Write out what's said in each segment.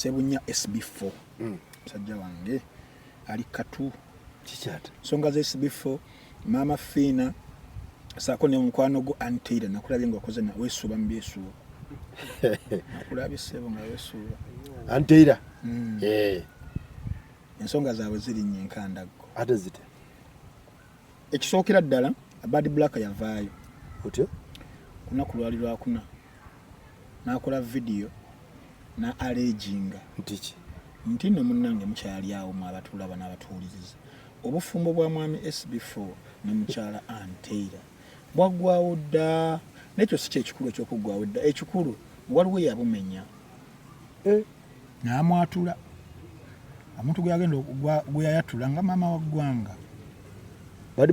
Sebunya SB4 musajja wange ali katu kikyata songa za SB4 mama Fina sako ne mukwano go Anteira nakulabye ngo akoze na wesuba mbyesuba nakulabye sebo nga wesuba Anteira ensonga zaabwe ziri nyenkandago ate zite ekisookera ddala Bad Black yavaayo otyo kuna kulwalirwa kuna nakola video na alleging ntiki nti no munnange mukyali awo mu abatulaba n'abatuuliziza obufumbo bwa mwami SB4 ne mukyala Anteira bwagwawo dda nekyo si kyekikulu ekyokuggwawo dda ekikulu waliwo yabumenya n'amwatula omuntu gwe yayatula nga maama wa ggwanga Bad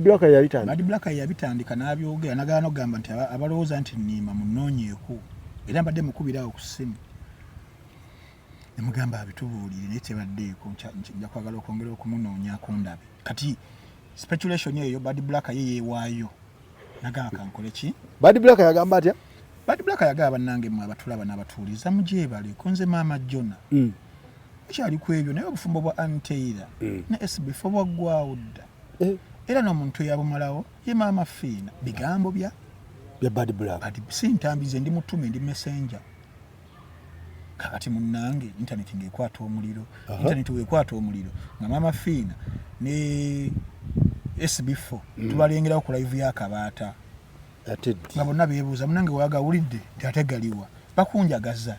Black yabitandika n'abyogera nagala n'ogamba nti abalowooza nti nniima munoonyeeko era mbadde mukubirawo ku ssimu ne mugamba abitubuulire naye tebaddeeko nja kwagala okwongera okumunoonyaako ndabe kati speculation eyo Bad Black ye yeewaayo nagamba kankole ki Bad Black yagamba atya Bad Black yagamba bannange mmwe abatulaba n'abatuuliza mugyebale konze maama Jona ekyali ku ebyo naye obufumbo bwa Anteira ne SB4 bwaggwawo dda era n'omuntu yabumalawo ye maama Fina bigambo bya Bad Black si ntambize ndi mutume ndi messenger kakati munnange internet ngekwata omuliro internet wekwata omuliro nga maama Fina ne SB4 tubalengerawo ku live ya Kabaata ate nga bonna beebuuza munnange wagawulidde teategaliwa bakunjagaza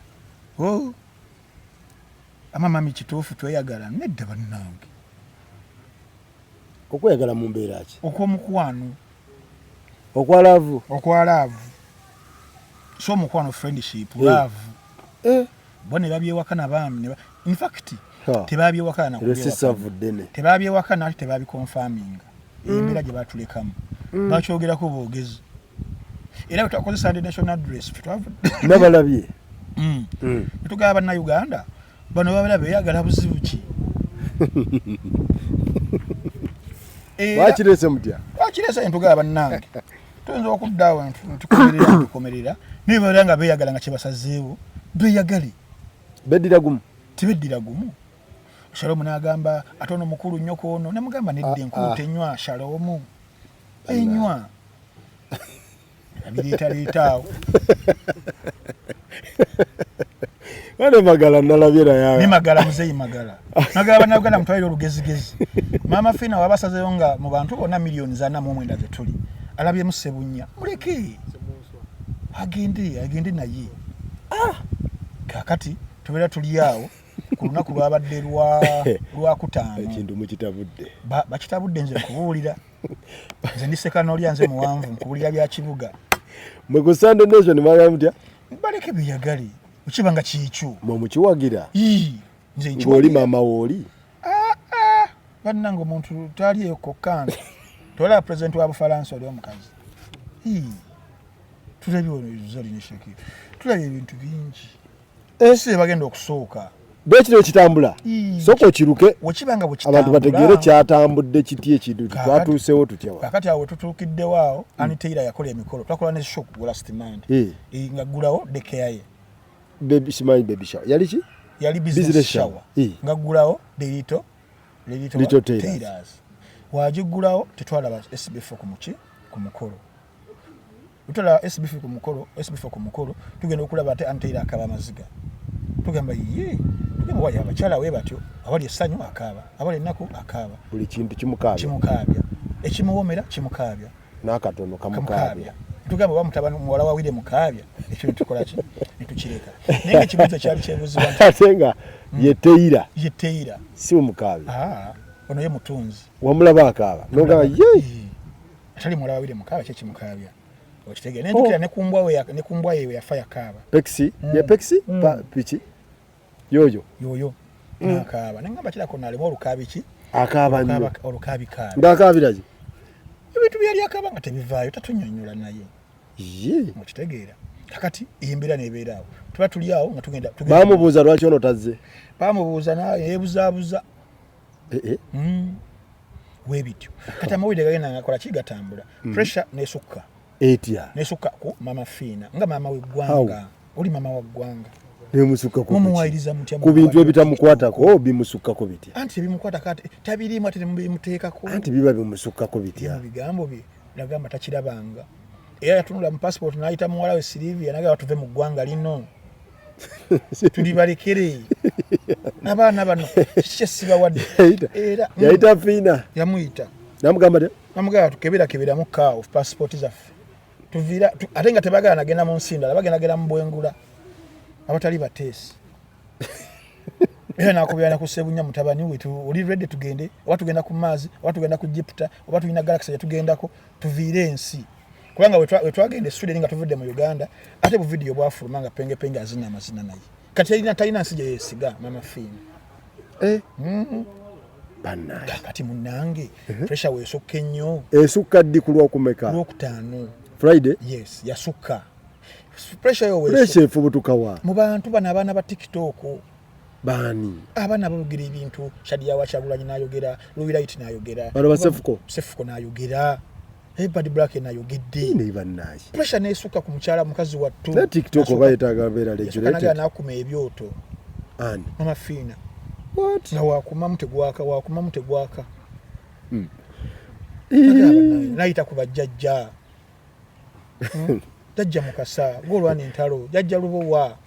amamami kituufu tweyagala nedda bannange okweyagala mu mbeera ki okw'omukwano okwalaavu so omukwano friendship love bo ne babyewaka nabaami in fact tebabyewaka tebabyewaka nati tebabiconfirminga embeera gye batulekamu bakyogerako boogezi era bwe Sunday national address nabalabye tugaba bannayuganda bano babala beyagala buzibu ki wakirese mutya wakirese ntugaba bannange tuyinza okuddaawo tukomerera nibala nga beyagala nga kyebasazeewo beyagale tebeddira gumu Shalomu n'agamba ate ono mukulu nnyo kwono namugamba nedda enkulu tenywa Shalomu enywa abiriitaliitaawo wane magala nalabye naye ni magala muzeyi magala bannayuganda mutwalire olugezigezi maama Fina wabasazeewo nga mu bantu bonna miliyoni 4.9 zetuli alabyemu Sebunya muleke agende naye kakati tubeera tuli awo ku lunaku lwabadde lwakutaano ekintu mukitabudde bakitabudde nze kubuulira nze ndi sekanolya nze muwanvu nkubuulira bya kibuga mwe ku Sunday Nation mwagala mutya baleke byeyagali ukibanga kikyo mwe mukiwagira nze ng'oli maama wooli bannange omuntu tali eyo kokkansa tola president wa Bufalansa oli omukazi tulabye ebintu bingi ese bagenda okusooka bekiro ekitambula soko okiruke wekibanga abantu bategeere kyatambudde kiti ekintu twatuusewo tutya kakati awo tutuukiddewo awo Anteira yakola emikolo twakola ne shock last month nga gulawo dekeyaye baby shower yali business shower nga gulawo Little Tailors wagigulawo tetwalaba SB4 ku mukolo tutala SB4 ku mukolo tugenda okulaba ate Anteira akaba amaziga tugamba tugamba wali abakyala we batyo abali essanyu akaaba abali ennaku akaaba buli kintu kimukaabya ekimuwomera kimukaabya n'akatono kamukaabya tugamba bamutabani muwala wawire mukaabya ekyo netukola ki netukireka naye ng'ekibuuzo kyali kyebuzibwa ate nga ye Teira si mukaabya ono ye mutunzi wamulaba akaaba nogamba atali muwala wawire mukaabya kye kimukaabya okitegeera nentukira ne kumbwa yewe yafa yakaaba Pexi piki yoyo akaaba nengamba kirako nalema olukaabi ki akaaba nnyo olukaabikaabi ng'akaabiraki ebintu byali akaaba nga tebivaayo tatunyonnyola naye okitegeera kakati embeera nebeera awo tuba tuli awo nga tugenda bamubuuza lwaki ono tazze bamubuuza naye yeebuzaabuza weebityo kati amawulire gagenda ngakola ki gatambula pressure nesukka etya nesukka ku maama Fina nga maama w'eggwanga oli maama wa ggwanga bimusukka ko mumuwayiriza mutya ku bintu ebitamukwatako bimusukkako bitya anti bimukwata tabirimu ate muteekako anti biba bimusukkako bitya bigambo bye nagamba takirabanga era yatunula mu passport n'ayita muwala we Silivia nagamba tuve mu ggwanga lino tuli balekere abaana bano kyesiba wadde era yayita fiina yamuyita namugamba tukebera mu kaawo passport zaffe tuvira ate nga tebagala nagenda mu nsinda bagenda mu bwengula abatali bateesi era nakubira ku Sebunya mutabani we uli ready tugende oba tugenda ku maazi oba tugenda ku Egypt oba tulina galaxy tugendako tuviire ensi kubanga we twagenda Sweden nga tuvudde mu Uganda ate bu video bwafuluma nga penge azina amazina naye kati talina nsi gye yesiga mama Fina bannange kati munange pressure weesukka ennyo esukka ddi ku Lwokutaano Lwokutaano Friday yes yasukka pressure yo pressure efubutuka wa mu bantu bana abaana ba TikTok bani abaana boogera ebintu Shadia Wachagulanyi n'ayogera Luwirayiti n'ayogera bano Sefuko n'ayogera Ebadi Black n'ayogedde ne bannange pressure neesukka ku mukyala mukazi wattu na TikTok bayetaaga beera regulated n'akuma ebyoto ani mama Fina what na wakumamu tegwaka nayita ku bajjajja jajja Mukasa golwana entalo jajja Lubowa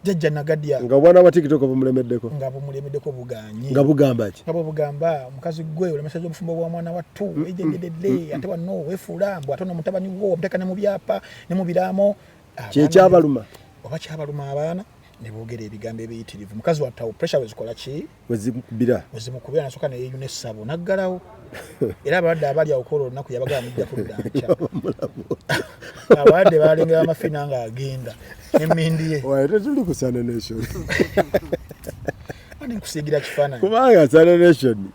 jajja Nagadya nga bwana wa TikTok bumulemeddeko buganyi nga bugamba ki nga bugamba mukazi gwe ole message obufumbo bwa mwana wattu ejjedde ate wano wefulambo ate no mutabani wo omuteka ne mu byapa ne mu biramo kyekyabaluma oba kyabaluma abaana ne boogera ebigambo ebiyitirivu mukazi wattawo pressure wezikola ki wezimukubira nasoka ne yeeyuna essabo naggalawo era abalwadde abali awokola olunaku yabagala mujja kudda nkya abalwadde balengera amafina nga agenda emmindi ye waye tetuli ku Sunday Nation ani nkusiigira kifaananyi kubanga Sunday Nation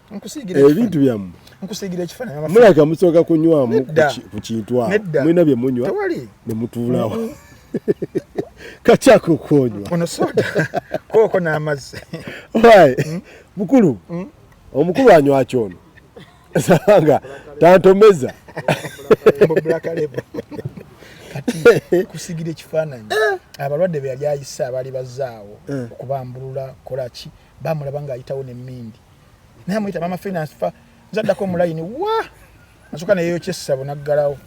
ebintu byammwe nkusiigira ekifaananyi mulaka musooka kunywamu ku kintu awo mulina bye munywa ne mutuulawo kachako konywa ono soda koko n'amazzi waye mukulu omukulu anywa kyono sanga tantomeza black label kati kusigira ekifaananyi abalwadde be yali ayisa abali bazaawo okubambulula kolaki bamulaba ng'ayitawo n'emmindi naye amuyita mama Finance fa nzaddako omulayini wa nasoka neyeyo kyessabo naggalawo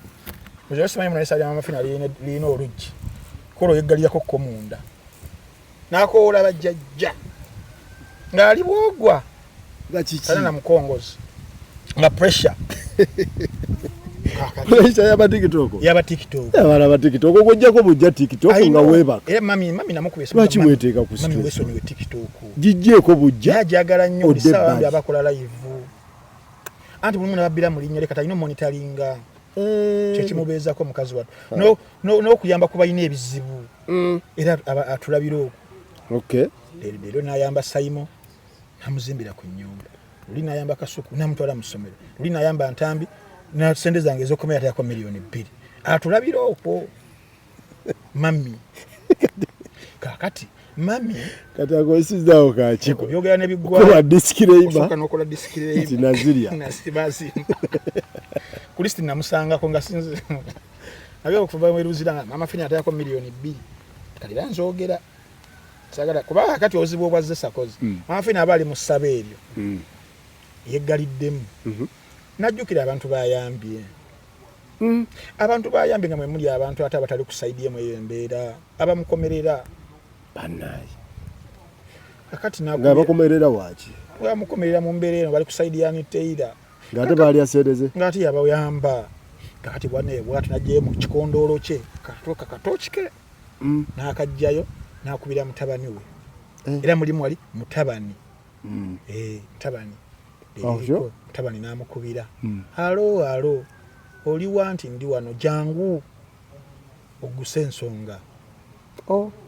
osimanyi munayisa mama Finance liyina oluggi kolo yeggalirako ko munda nakoola bajjajja ng'ali bwogwa nga kiki kana na mukongozi nga pressure yaba TikTok abana ba TikTok okujjako bujja TikTok nga weebaka mami namukubisa lwaki mweteeka ku mami weso niwe TikTok gijjeeko bujja yajagala nnyo bisawa abakola live anti buli muntu ababbira mu linnya leka talina monitoringa kyekimubeezako mukazi wattu n'okuyamba ku balina ebizibu era atulabira okwo leero n'ayamba Saimo namuzimbira ku nnyumba luli n'ayamba Kasuku namutwala mu ssomero luli n'ayamba Ntambi na sente zange ez'okomera atayako $2,000,000 atulabira okwo mami kakati mami kati akoyesizaawo kakiko byogera nebiggwa disclaimer n'okola disclaimer Nazirya Kristi namusangako nga sinze nabyo okuva mu eruzira mama Fina atayako $2,000,000 kalira nzogera sagala kuba kati ozibu obwazze sakozi mama Fina abali mu ssaba eryo yeggaliddemu najjukira abantu bayambye abantu bayambye nga mwe muli abantu ate abatali kusaidiye mu embeera abamukomerera banayi akati nga bakomerera waki bamukomerera mu mbeera eno bali kusaidiya niteira ngate bali asedeze ngati yabayamba kakati bwane bwatu najje mu kikondoolo kye katochike nakajjayo nakubira mutabani we era mulimu wali mutabani mutabani mutabani namukubira halo oli wanti ndi wano jangu oguse ensonga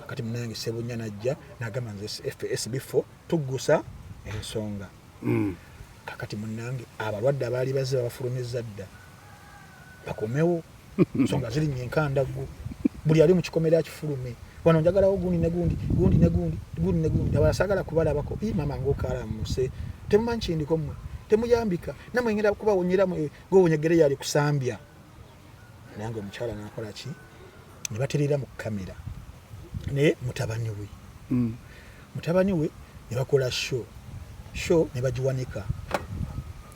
kakati munange Sebunya najja nagamba nze SB4 tugusa ensonga kakati munange abalwadde abali bazze babafulumizza dda bakomewo nsonga ziri nyenkandagu buli ali mu kikomera kifulume wano njagalawo gundi abasagala kubalabako mama ng'okalamuse temumanyi kindiko mmwe temuyambika namwe ngenda kubawonyera gowonyegere yali kusambya nange omukyala nakola ki ne baterera mu kamera ne mutabani we mutabani we ne bakola show ne bagiwanika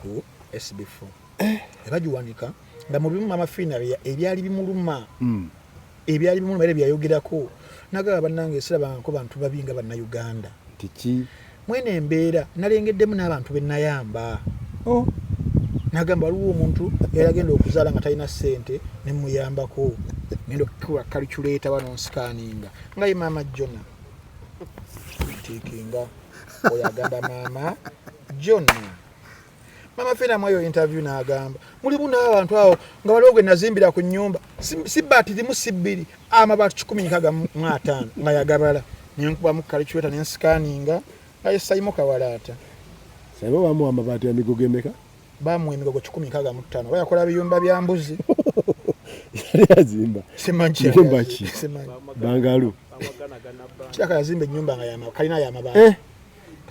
ku SB4 ne bagiwanika nga mu bimu amafiina ebyali bimuluma era byayogerako nagaba bannange sirabangako bantu babinga bannayuganda tiki mwene embeera nalengeddemu n'abantu bennayamba nagamba waliwo omuntu yalagenda okuzaala nga talina ssente ne muyambako ngenda okukuwa calculator wano nsikaninga nga ye maama Jona tikinga oyagamba maama Jona mama fena mwayo interview n'agamba mulimu n'abantu awo nga waliwo gwe nazimbira ku nnyumba si baati limu si bbiri amabaati 15 nga yagabala nenkuba mu calculator ne nsikaninga nga ye Saimo Kawalaata Saimo bamuwa amabaati amigogo emeka bamuwa emigogo 15 bayakola biyumba bya mbuzi yali yazimba simanyi bangalu kiraka yazimba ennyumba nga kalina y'amabaati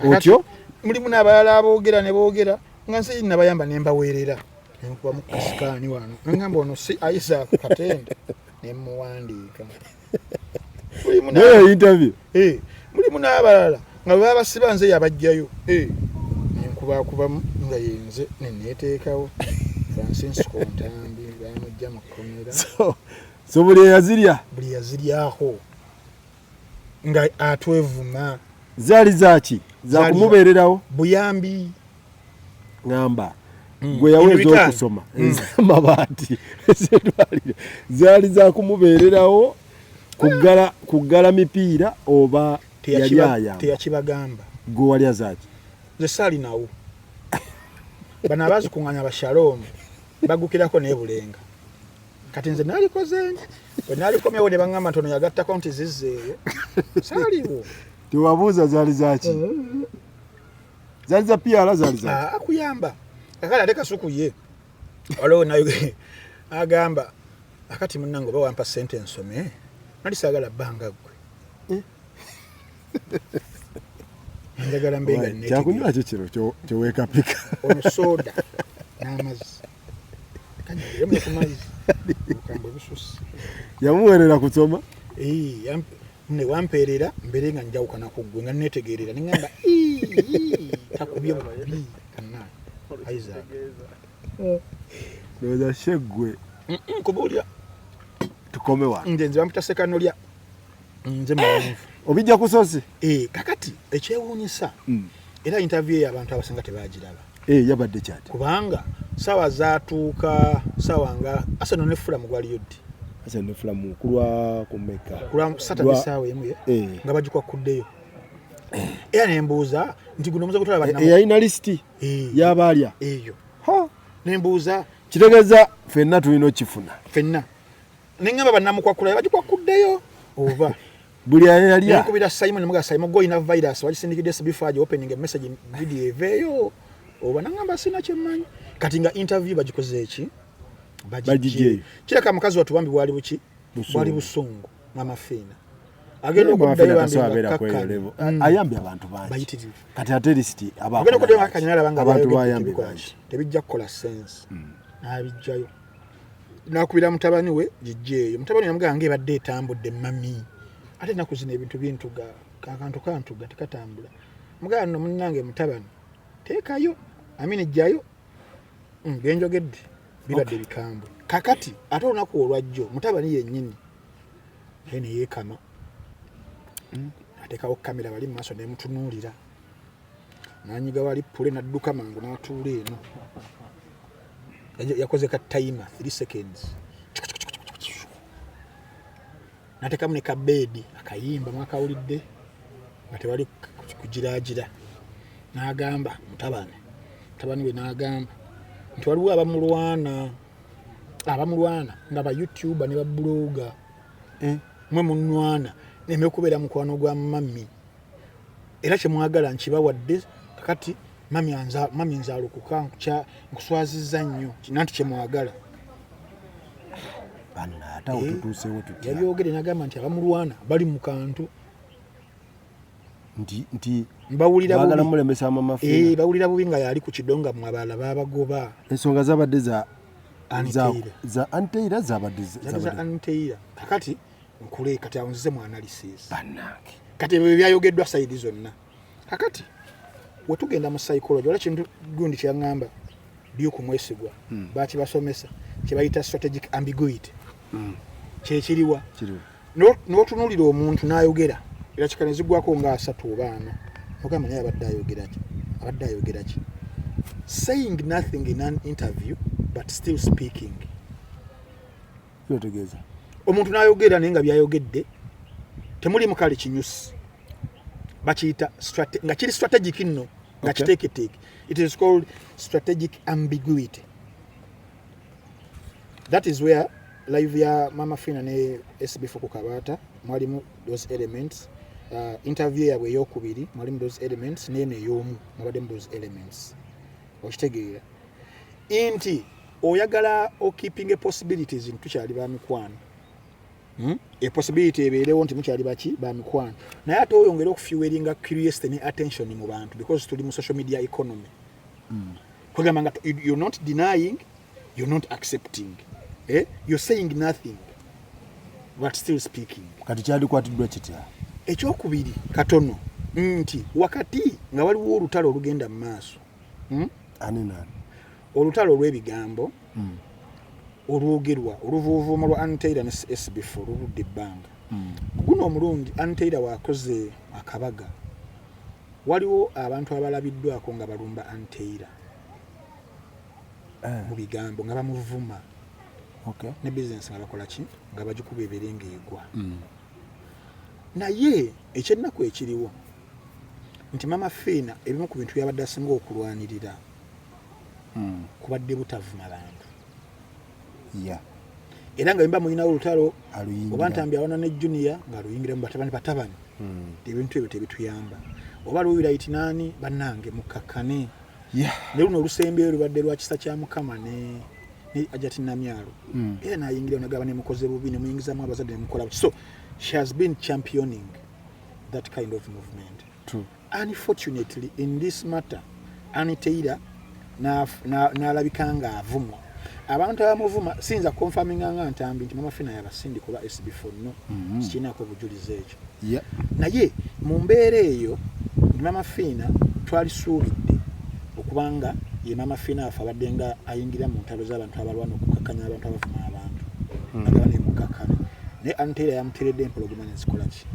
otyo mulimu n'abalala aboogera ne boogera nga nsi nabayamba ne mbaweerera nenkuba mu kasikaani wano ngamba ono si Isaac Katende ne muwandiika interview mulimu n'abalala nga baba basiba nze yabajjayo nenkubakuba nga yenze neneeteekawo Francis Kontambi bamujja mu kkomera so buli yaziryako nga atwevuma zaali zaki za kumubeererawo buyambi ngamba gwe yaweza okusoma amabaati zaali za kumubeererawo kuggala mipiira oba yali ayamba teyakibagamba gwe wali azaki ze saali nawo bano abazikuŋŋanya bashalom bagukirako n'ebulenga kati nze naalikoze bwe naalikomyewo ne baŋŋamba ntono yagattako nti zizzeeyo saaliwo tewabuuza zaali zaki zaali za piara zaali zaki akuyamba akala ate kasuku ye waliwo nayo agamba akati munnange oba wampa ssente ensome nali saagala bbanga ggwe njagala mbenga kyakunywa kyo kiro kyoweekapika ono soda n'amazzi kanyiremu ku mazzi okambe bususi yamuweerera kusoma ne wampeerera mbere nga njawukana ku ggwe nga neetegeerera ne ŋŋamba takubye bubi kana Isaac ndowooza sheggwe kubuulya tukome wano nze bamuta sekanolya nze muwanvu obijja kusose kakati ekyewuunyisa era interview eyo abantu abasinga tebagiraba yabadde kyati kubanga sawa zaatuuka sawa nga Arsenal ne Fulham gwaliyo ddi Arsenal ne Fulham kulwa kumeka kulwa Saturday sawa emu nga bagikwakuddeyo era nembuuza nti guno muze kutwala banna yalina listi y'abaalya eyo nembuuza kitegeeza ffenna tulina okifuna ffenna neŋŋamba bannamukwakula bagikwakuddeyo oba buli ayalya nkubira Simon ne muga Simon goyina virus wagisindikidde SB5 opening a message video eveyo oba nangamba sina kyemmanyi kati nga interview bagikoze eki bagijeyo kiraka mukazi watu bambi bwali buki bwali busungu mamafiina agenda okuddayo bambi ayambye abantu bangi kati ate listi agenda okuddayo akanyala banga abantu bayambye bangi tebijja kukola sense n'abijjayo nakubira mutabani we jijjeeyo mutabani yamugaa ng'ebadde etambudde mami ate ennaku zino ebintu bintuga kantuga tekatambula mugaa nno munnange mutabani teekayo amini jjayo genjogedde bibadde bikambwe kakati ate olunaku olwajjo mutabani yennyini naye ne yeekama ateekawo kamera bali mu maaso nemutunuulira nanyiga wali pule nadduka mangu n'atuula eno yakoze ka timer 3 seconds natekamu ne kabeedi akayimba mwakawulidde nga tewali kugiraagira n'agamba mutabani we n'agamba nti waliwo abamulwana nga ba YouTuber ne babloga mwe munwana nemekubeera mukwano gwa mami era kyemwagala nkibawadde kakati mami nzalukuka nkuswazizza nnyo nanti kyemwagala yabyogere nagamba nti abamulwana bali mu kantu nti bawulira bubi nga yali ku kidonga mu abalala babagoba ensonga zabadde za anteira zabadde anteira kakati nkule kati awunzize mu analysis banange kati byayogeddwa side zonna kakati wetugenda mu psychology wala kintu gundi kyangamba byo kumwesigwa bati basomesa kibayita strategic ambiguity kyekiriwa no tunulira omuntu n'ayogera era kikanizigwako nga asatu obaana ogamba naye abadde ayogera ki saying nothing in an interview but still speaking yotegeza omuntu n'ayogera naye nga byayogedde temuli mukali kinyusi bakiyita nga kiri strategic nno nga kiteeketeeke it is called strategic ambiguity. That is where live ya Mama Fina ne SB4 ku Kabata mwalimu those elements interview yabwe yokubiri mwalimu those elements nene yomu mwalimu those elements okitegeera inti oyagala o keeping a possibilities into kyali ba mikwano a possibility ebeerewo nti mukyali baki ba mikwano naye ate oyongera okufuelinga curiosity ne attention mu bantu because tuli mu social media economy kwegamba nga you're not denying, you're not accepting, you're saying nothing but still speaking. Kati kyali kwatiddwa kitya ekyokubiri katono nti wakati nga waliwo olutalo olugenda mu maaso nani olutalo olw'ebigambo olwogerwa oluvuuvuumo lwa Antaira ne SB4 oludde ebbanga guno omulundi Antaira wakoze akabaga waliwo abantu abalabiddwako nga balumba Antaira mu bigambo nga bamuvuma ne business nga bakola ki nga bagikuba eberenge egwa naye ekyennaku ekiriwo nti Mama Fina ebimu ku bintu byabadde asinga okulwanirira kubadde butavuma bantu era nga bimba mulinawo olutalo oba ntambi awana ne Junior nga aluyingira mu batabani ebintu ebyo tebituyamba oba luwira itinani bannange mukakkane ne luno olusembe lubadde lwa kisa kya Mukama ne Ajati Namyalo era nayingira onagaba ne mukoze bubi ne muyingizamu abazadde ne mukola so she has been championing that kind of movement. True. Unfortunately in this matter Anitaira n'alabikanga avumwa abantu abamuvuma sinza confirming nga ntambi nti Mama Fina yabasindi kuba SB4 no kinako bujulize ekyo naye mu mbeera eyo Mama Fina twalisuubidde okubanga ye Mama Fina afabadde nga ayingira mu ntalo z'abantu abalwana okukakanya abantu abavuma abantu agaba ne mukakana ne Antaira yamuteredde empologoma nezikola ki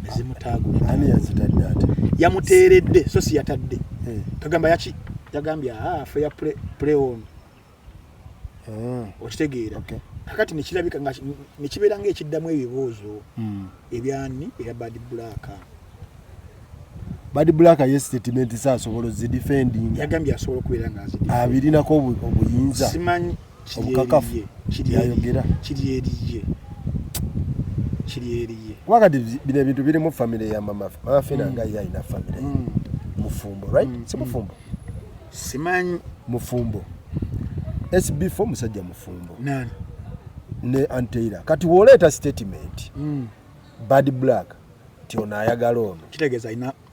nezimutaagula ani yazitadde ate yamuteredde so si yatadde kagamba yaki yagambya fair play on okitegeera kakati nekirabika nga nekibeera ng'ekiddamu ebibuuzo ebyani eya Bad Black yes statement asobola zidefending yagambye asobola okubeera nga abirinako obuyinza simanyi obukakafu yayogera kiri eriye wakati bino ebintu biri mu family ya Mama Fina nga yayina family mufumbo right si mufumbo simanyi mufumbo SB4 musajja mufumbo nani ne Antaira kati woleeta statement Bad Black tiona ayagala ono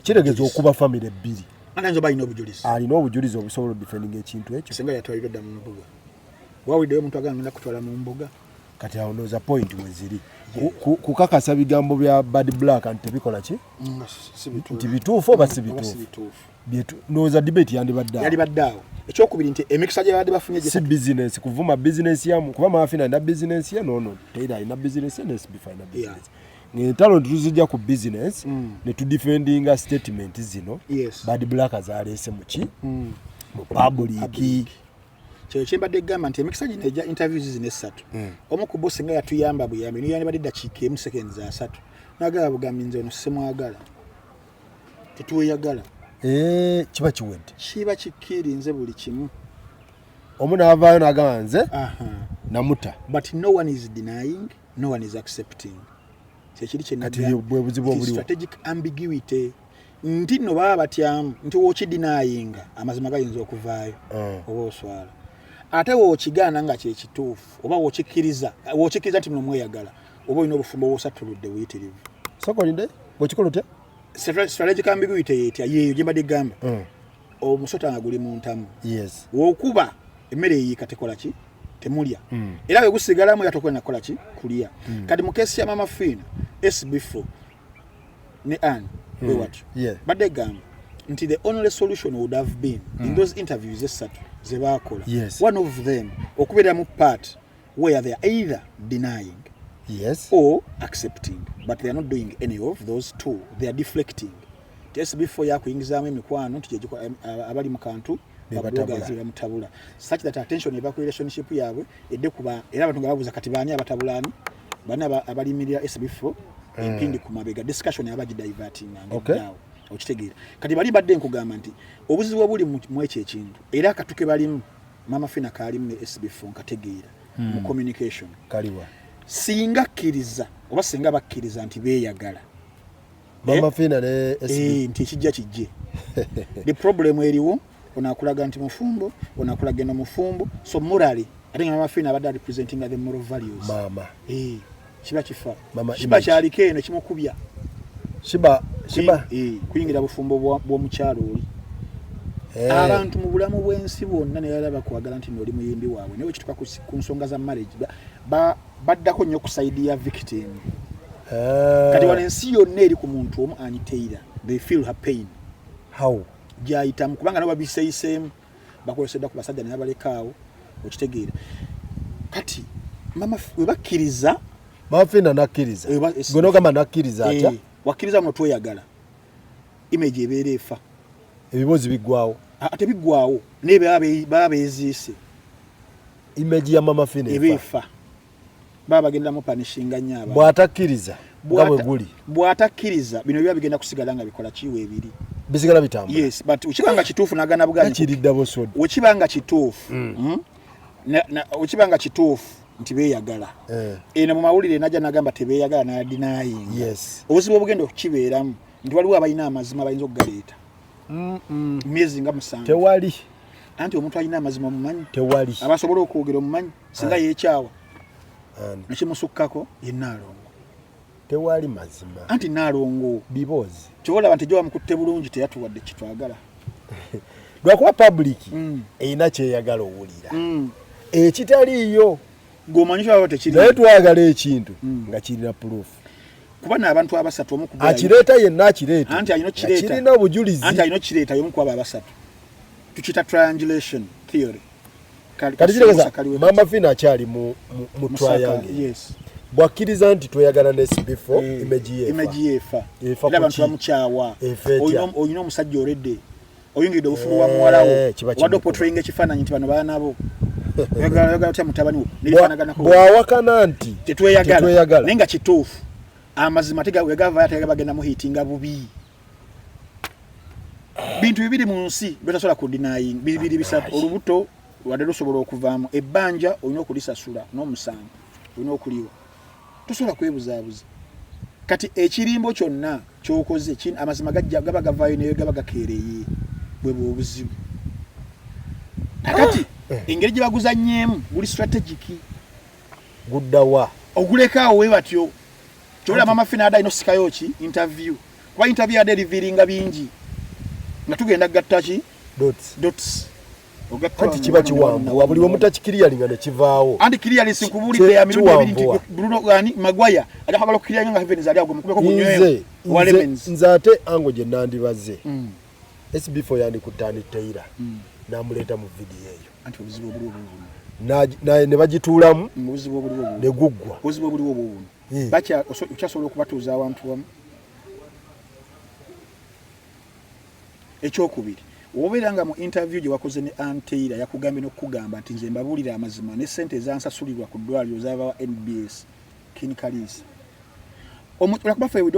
kitegeza okuba family ebbiri ananzo bayina obujulizi alina obujulizi obusobola defending ekintu ekyo singa yatwalidde mu mbuga wawiddeyo omuntu agenda kutwala mu mbuga kati awo noza point weziri kukakasa bigambo bya Bad Black antebikola ki nti bituufu oba si bituufu noza debate yandibadde awo ekyokubiri nti emikisa gye badde bafunye si business kuvuma business yamu kuba Mama Fina na business ye nono Taylor ina business ne SB4 ina business ngentalo tuzijja ku business ne tu defending statement zino Bad Black azalese muki mu public kyo kyembadde gamba nti emikisa gino ejja interviews zino essatu omu ku boss nga yatuyamba buyambi niyo yandibadde dakiika emu seconds asatu nagala bugambi nze ono simwagala tetweyagala kiba kiwedde kiba kikirinze buli kimu omu n'avaayo n'agamba nze namuta but no one is denying, no one is accepting. Kyekiri kyenagamba strategic ambiguity nti no baba batyamu nti wokidinayinga amazima gayinza okuvaayo oba oswala ate wokigaana nga kyekituufu oba wokikkiriza nti muno mweyagala oba olina obufumbo bwosatuludde buyitirivu sokolinde bwekikola otya strategic ambiguity yetya yeeyo gyembadde gamba omusota nga guli mu ntamu wokuba emmere eyiika tekola ki temulya era bwe gusigalamu yatokwenda kola ki kulya kati mu kesi ya mama Fina SB4 ne an we watch but they gam nti the only solution would have been in those interviews esatu ze bakola one of them okubera mu part where they are either denying or accepting but they are not doing any of those two they are deflecting SB4 yakuyingizamu emikwano nti abali mu kantu babugazi mutabula such that attention eba ku relationship yabwe edde kuba era abantu ngababuza kati bani abatabulani bani abalimirira SB4 empindi ku mabega discussion yabaji diverting ngawo okitegeera kati bali badde nkugamba nti obuzibu obuli mu eche ekintu era katuke balimu mama Fina kali mu SB4 kategeera mu communication kaliwa singa kkiriza oba singa bakkiriza nti beeyagala mama Fina ne SB nti kijja kijje the problem eriwo onakulaga nti mufumbo onakulaga no mufumbo so morally I think mama Fina abadde representing the moral values mama kiba kifa kiba kyalike eno kimukubya shiba kuyingira bufumbo bwo mukyalo oli abantu mu bulamu bw'ensi bwonna ne yalaba kwagala nti oli muyimbi waabwe naye kituka ku nsonga za marriage baddako nnyo ku side ya victim kati wano ensi yonna eri ku muntu omu anyiteira they feel her pain how gyayitamu kubanga nabo babiseeyiseemu bakolesedda ku basajja naye balekaawo okitegeera kati mama we bakkiriza mama Fina nakkiriza gonogamba nakkiriza atya wakkiriza muno tweyagala image ebeera efa ebibozi biggwawo ate biggwawo naye baba beeziise image ya mama Fina ebeefa baba bagenda mu panishinga nnyaba bw'atakkiriza bwe guli bw'atakkiriza bino biba bigenda kusigala nga bikola kiwe ebiri bisigala bitambula yes but ukibanga kituufu nagana bugani kiridda bosodo ukibanga kituufu ukibanga kituufu nti beeyagala eno mu mawulire najja nagamba tebeeyagala na denying obuzibu obugenda okukibeeramu nti waliwo abalina amazima bayinza okugaleeta myezi nga musanvu tewali anti omuntu alina amazima omumanyi tewali abasobola okwogera omumanyi singa yeekyawa nekimusukkako ye Naalongo tewali mazima anti Naalongo bibozi kyobola abantu gye bamukutte bulungi teyatuwadde kitwagala lwakuba public erina kyeyagala owulira ekitaliiyo ng'omanyisa waba tekiri naye twagala ekintu nga kirina proof kuba n'abantu abasatu omu kuba akireeta yenna akireeta anti alina kireeta kirina obujulizi anti alina kireeta y'omu ku abo abasatu tukita triangulation theory kati kiregeza mama Fina akyali mu triangle bwakkiriza nti tweyagala ne SB4 image yeefa era abantu bamukyawa olina omusajja oledde oyingidde obufulu wa muwala wo wadde opotrayinga ekifaananyi nti bano baanabo oyagala otya mutabani wo nerifaanaganako bw'awakana nti tetweyagala naye nga kituufu amazima tegava bagenda muhiitinga bubi bintu bibiri mu nsi betasobola kudinayi bibiri bisatu olubuto wadde lusobola okuvaamu ebbanja olina okulisasula n'omusango olina okuliwa tosobola kwebuzaabuza kati ekirimbo kyonna kyokoze amazima gaba gavaayo naye gaba gakeereye bwe bwobuzibu kakati engeri gye baguzanyeemu guli strategic guddawa ogulekaawo we batyo kyobola mama Fina adda ino sikayo ki interview kuba interview adde revealinga bingi nga tugenda gattaki dots kati kiba kiwambuwa buli we mutakikiriyalinga ne kivaawo anti clearance nkubulidde ya mirundi ebiri nti Bruno gani Magwaya ajakagala okukiriyalinga nga Heavens ali ago mukubeko kunyweyo wa Lemons nze ate ango gye nandibaze SB4 yandikutani Taylor namuleeta mu video eyo anti obuzibu obuliwo ne bagituulamu obuzibu obuliwo ne guggwa obuzibu obuliwo obuno bakya okyasobola okubatuuza awantu wamu ekyokubiri obeera nga mu interview gye wakoze ne Anteira yakugambye n'okugamba nti nze mbabuulira amazima ne ssente ezansasulirwa ku ddwaliro z'aba NBS King Kalisa olakubafe we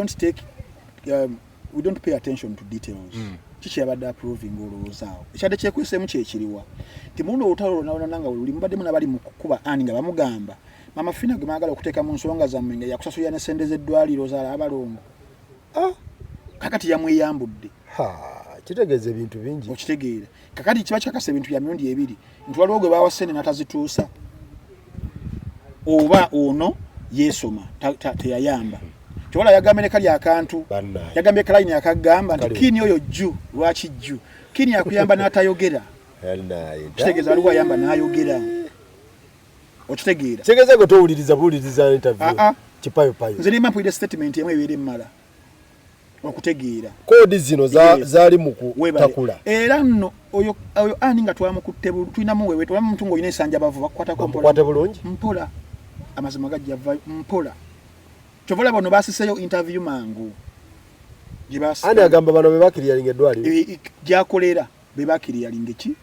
don't pay attention to details kiki yabadde approving olowoozawo ekyadde kyekweseemu kyekiriwa nti muno olutalo lwonalwona nga luli mubaddemu nabali mu kukuba ani nga bamugamba mama Fina gwe maagala okuteeka mu nsonga zammwe nga yakusasulira ne ssente z'eddwaliro zaala abalongo kakati yamweyambudde kitegeeza ebintu bingi okitegeera kakati kiba kyakasa ebintu bya mirundi ebiri nti waliwo gwe bawa ssente natazituusa oba ono yeesoma teyayamba kyobola yagambye ne kali akantu yagambye kalayini akagamba nti kini oyo jju lwaki jju kini yakuyamba n'atayogera kitegeeza waliwo ayamba n'ayogera okitegeera kigeze go towuliriza interview kipayo payo nze ne mpulira statement yamwe ebiri mmala okutegeera kodi zino zaali mu kutakula era nno oyo ani nga twamukutte tulinamu wewe twamu mtungo ine sanja bavu bakwatako mpola bulungi mpola amazima gajja mpola chovola bono basiseyo interview mangu jibasi ani agamba bano bebakiriyalinga eddwaliro jakolera bebakiriyalinga ki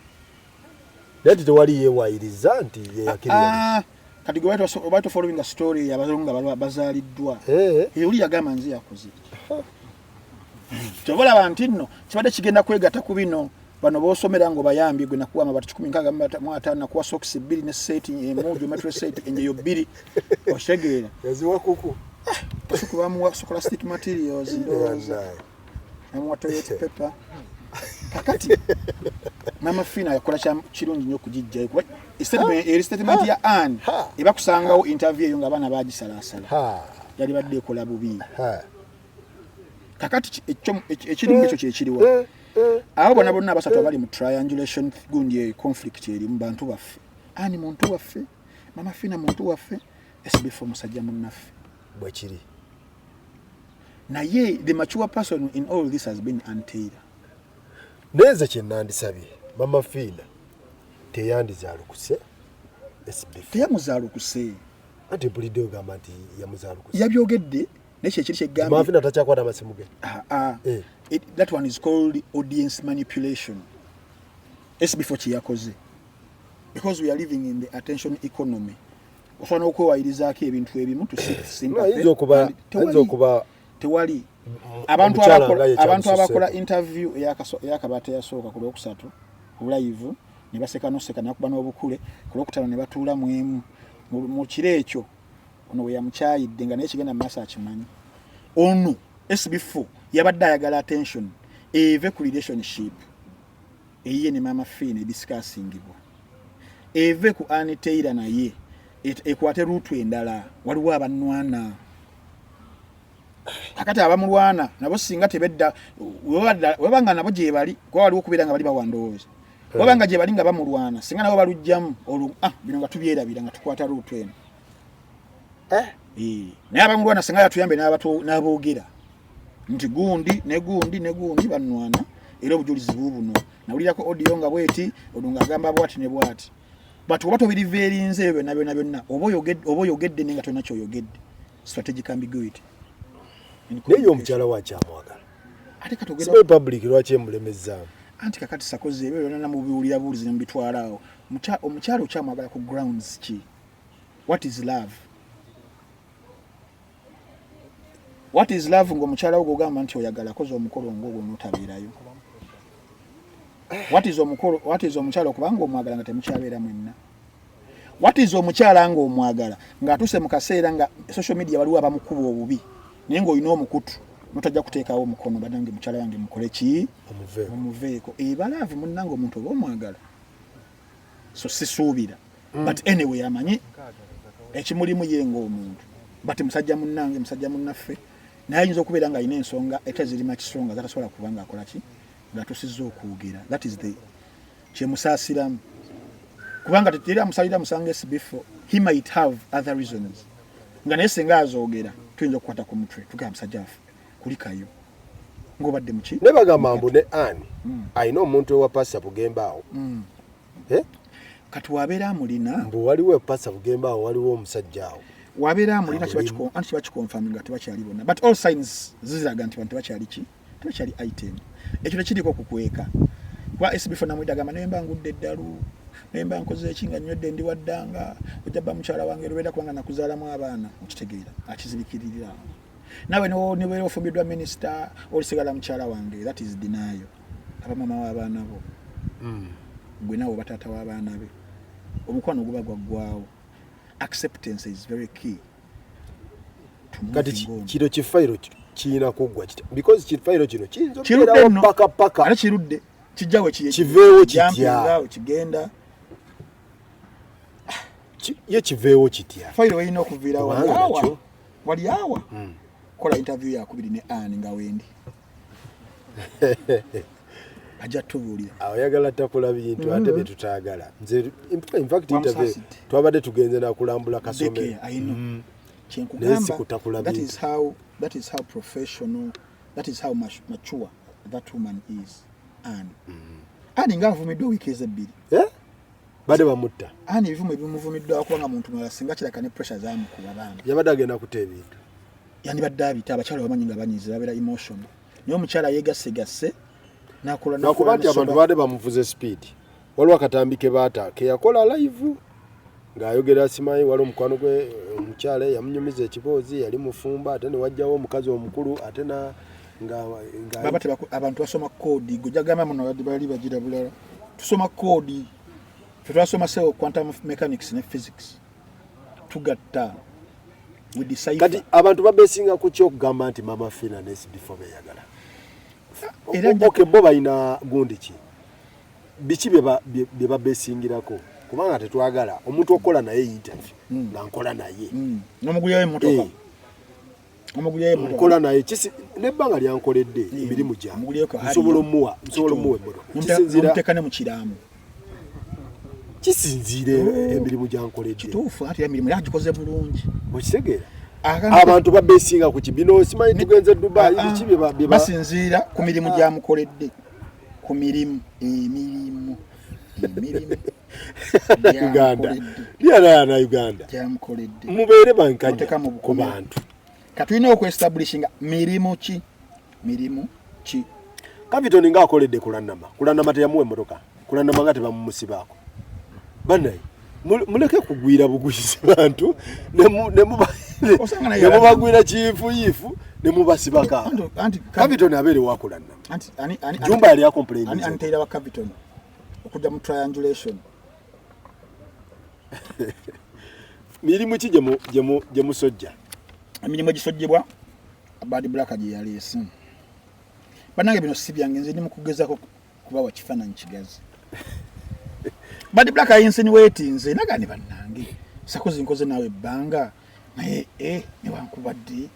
leti tewali yewayiriza nti yeyakiriyalinga kati gwe watu following a story abazungu bazaliddwa uli yagamba nzi yakoze chovola bantu nno kibadde kigenda kwegatta ku bino bano bosomera ngo bayambi gwe nakuwa amabati 10 nakuwa socks 2 ne set emojo metro set enje yo 2 oshegeera yaziwa kuku kuba mu scholastic materials ndoza amwa toilet paper kakati mama fina yakola cha kirungi nyo kujijja kuba statement ya an eba kusangawo interview yo ngabana bagisalasala yali badde kola bubi kakati ekirimu ekyo kyekiriwa abo bonna basatu abali mu triangulation gundi conflict eri mu bantu baffe ani muntu waffe mama fina muntu waffe SB4 musajja munnaffe bwekiri naye the mature person in all this has been Anteira neze kyenandisabye mama fina teyandizaalukuse SB4 teyamuzaalukuse ate bulidde ogamba nti yamuzaalukuse yabyogedde nekyo ekiri kyegamba mama fina takyakwata amasimu ge that one is called audience manipulation SB4 kiyakoze because we are living in the attention economy ofana okwewayirizaako ebintu ebimu tusinga okuba tewali abantu abakola interview eyakabata yasooka ku lwokusatu live ne baseka noseka nakuba n'obukule ku lwokutano ne batuula mwemu mu kiro ekyo ono we yamukyayidde nga naye kigenda mu maaso akimanyi ono SB4 yabadde ayagala attention eve ku relationship eyiye ne mama fine discussingibwa eve ku Anteira naye ekwate rutu endala waliwo abanwana kakati abamulwana nabo singa tebedda webanga nabo gye bali kwa waliwo kubeera nga bali bawandowooza webanga gye bali nga bamulwana singa nabo balujjamu bino nga tubyerabira nga tukwata rutu eno naye abamulwana singa yatuyambe n'aboogera nti gundi banwana era obujulizi bubuno nawulirako audio nga bweti odunga agamba bwati ne bwati batu oba tobiriveerinze byonna oba oyogedde nenga tolina kyoyogedde strategic ambiguity naye omukyala wakyamwagala ate katogera public lwaki emulemezaamu anti kakati sakoze ebyo byonna mubiwulira buulizi ne mubitwalaawo omukyala okyamwagala ku grounds ki what is love ng'omukyala wo gogamba nti oyagala koza omukolo ng'ogwo n'otabeerayo what is omukyala okubanga omwagala nga temukyabeera mwenna what is omukyala nga omwagala ng'atuuse mu kaseera nga social media waliwo abamukuba obubi naye ng'olina omukutu notajja kuteekawo omukono badange mukyala wange mukole ki omuveeko ebalaavu munnanga omuntu oba omwagala so sisuubira but anyway amanyi ekimulimu ye ng'omuntu but musajja munnaffe naye ayinza okubeera nga alina ensonga etazirima kisonga zatasobola kuba nga akola ki ng'atusizza okuwugira that is the kyemusaasiramu kubanga tetera amusalira musanga SB4 he might have other reasons nga naye singa azoogera tuyinza okukwata ku mutwe tugamba musajja waffe kulikayo ng'obadde muki ne bagamba mbu ne ani alina omuntu ewa pasa bugembaawo kati wabeera amulina mbu waliwo epasa bugembaawo waliwo omusajja awo wabeera amulina kibakikonfirming nga tebakyali bonna but all signs ziziraga nti bantu tebakyali item ekyo tekiriko kukweka kuba SB4 namwidde agamba naye mba ngudde eddalu naye mba nkoze eki nga nywedde ndi waddanga ojja bba mukyala wange lubeera kubanga nakuzaalamu abaana okitegeera akizibikirira nawe nibeera ofumbiddwa minisita olisigala mukyala wange that is denial abamama w'abaana bo gwe nawe bataata w'abaana be omukwano guba gwaggwawo acceptance is very key kati kiro kifayiro kiina kuggwa because kifayiro kino kiyinza okubeerawo paka ate kirudde kijjawe kiveewo kitya kigenda ye kiveewo kitya fayiro erina okuviirawo wali awa kola interview yakubiri ne ani nga wendi ajja tubuulira ayagala takula bintu ate bye tutaagala nze in fact interview twabadde tugenze na kulambula Kasome kyenkugamba that is how professional, that is how mature that woman is. Ani nga nvumiddwa wiiki ezebbiri badde bamutta ani ebivumu ebimuvumiddwako kubanga muntu mulala singa kiraka ne pressure zaamukuba baana yabadde agenda kuta ebintu yandibadde abita abakyala bamanyi nga banyiizi babeera emotion naye omukyala yegasse nakuba nti abantu baadde bamuvuze speed waliwo akatambi ke baata ke yakola live ng'ayogera simanyi wali omukwano gwe omukyala yamunyumiza ekiboozi yali mufumba ate ne wajjawo omukazi omukulu ate abantu basoma kodi gujagamba muno bali bagira bulala tusoma kodi twasoma sewo quantum mechanics ne physics tugatta we decide kati abantu babesinga ku kyo kugamba nti mama Fina ne before beyagala era bo balina gundi ki biki bye babesingirako kubanga tetwagala omuntu okola naye interview nga nkola naye n'omugulyayo emmotoka nkola naye kisi nebbanga lyankoledde emirimu gyange nsobola omuwa emmotoka kisinzira mu kiraamu kisinzira emirimu gyankoledde kituufu ati emirimu yagikoze bulungi okitegeera abantu babesinga ku kibino simanyi tugenze Dubai biki bye basinzira ku mirimu gyamukoledde ku mirimu Uganda na Uganda gyamukoledde mubeere bankanya ku bantu katulina okwe-establishinga mirimu ki Capitol nga akoledde kulanama teyamuwa emmotoka kulanama nga tebamumusibaako banaye muleke kugwira buguyizi bantu nemubagwira kiifuyifu nemubasibaka Capitol abeere wakulanama Jumba yali akomplaini antera wa Capitol okujja mu triangulation mirimu ki gye musojja emirimu gisojjebwa Bad Black gye yaleese banange bino si byange nze ndi mu kugezako kubawa kifaananyi kigazi Bad Black ayinsinuatinze nagani bannange sakozi nkoze naawe ebbanga naye newankubadde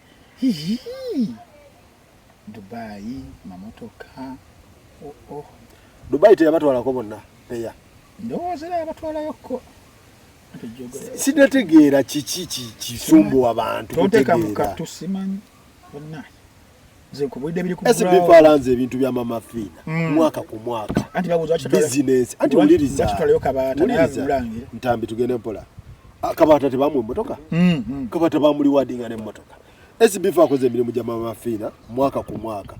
Dubai mamotoka Dubai teyabatwalako bonna peya ndowooza era yabatwalayokko sinategeera kiki kisumbu abantu toteka mukatu simanyi bonna nze nkubulidde biri ku bifalanze ebintu bya mama Fina mwaka ku mwaka anti babuza business anti uliriza kitwalayo kabata nayavulange ntambi tugende mpola kabata tebamu emmotoka kabata bamuli wadinga n'emmotoka SBF akoze emirimu gya mama Fina mwaka ku mwaka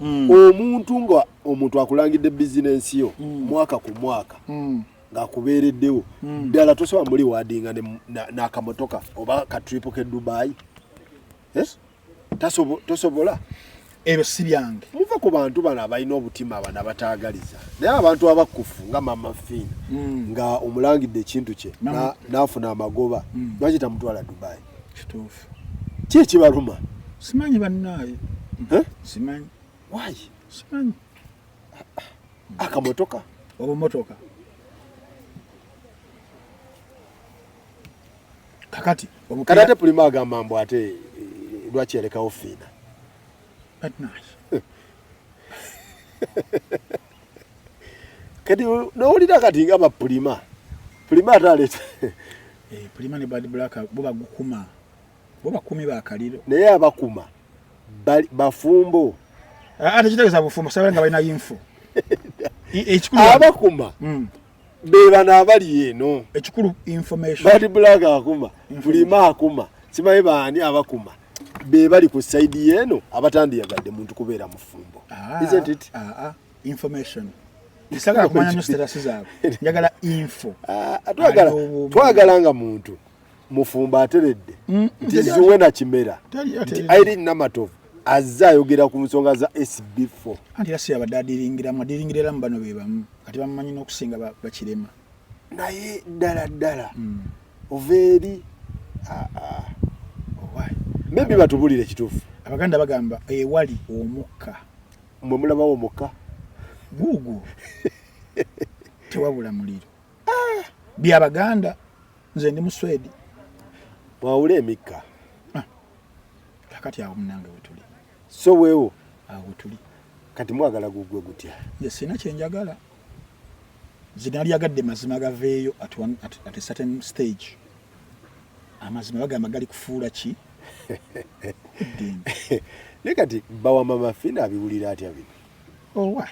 omuntu akulangidde business yo mwaka ku mwaka ng'akubeereddewo ddala tosobola muli wadinga n'akamotoka oba ka trip ke Dubai tosobola ebyo si byange muva ku bantu bano abalina obutima abana abataagaliza naye abantu abakkufu nga mama Fina nga omulangidde ekintu kye n'afuna amagoba lwaki tamutwala Dubai kituufu ki ekibaluma simanyi bannaaye simanyi why simanyi akamotoka obumotoka kakati ate Pulima agamba mbu ate lwaki yalekawo Fina kati n'owulira kati nga Pulima ataleeta Pulima ne Bad Black bo bakumi bakaliro naye abakuma bafumbo ate kitegeeza bufumbo sabe nga balina info abakuma be bano abali eno ekikulu information Bad Black akuma Pulima akuma simanyi baani abakuma be bali ku side yeno abatandiyagadde muntu kubeera mufumbo isn't it information isaka kumanya no status zaako njagala info twagala nga muntu mufumba ateredde nti ziwe na kimera nti Irene Namatovu azza ayogera ku nsonga za SB4 anti yasi abadadiringiramu bano be bamu kati bamumanyi n'okusinga bakirema naye ddala oveeri maybe batubulire kituufu abaganda bagamba ewali omukka mwe mulabawo omukka gugu tewabula muliro byabaganda nze ndi Muswedi mwawula emikka kakati awo munange wetuli so weewo awo tuli kati mwagala gugwe gutya sina kyenjagala zinalyagadde mazima gaveeyo at a certain stage amazima bagamba gali kufuula ki ne kati bawa mama fina abiwulira atya bino olwa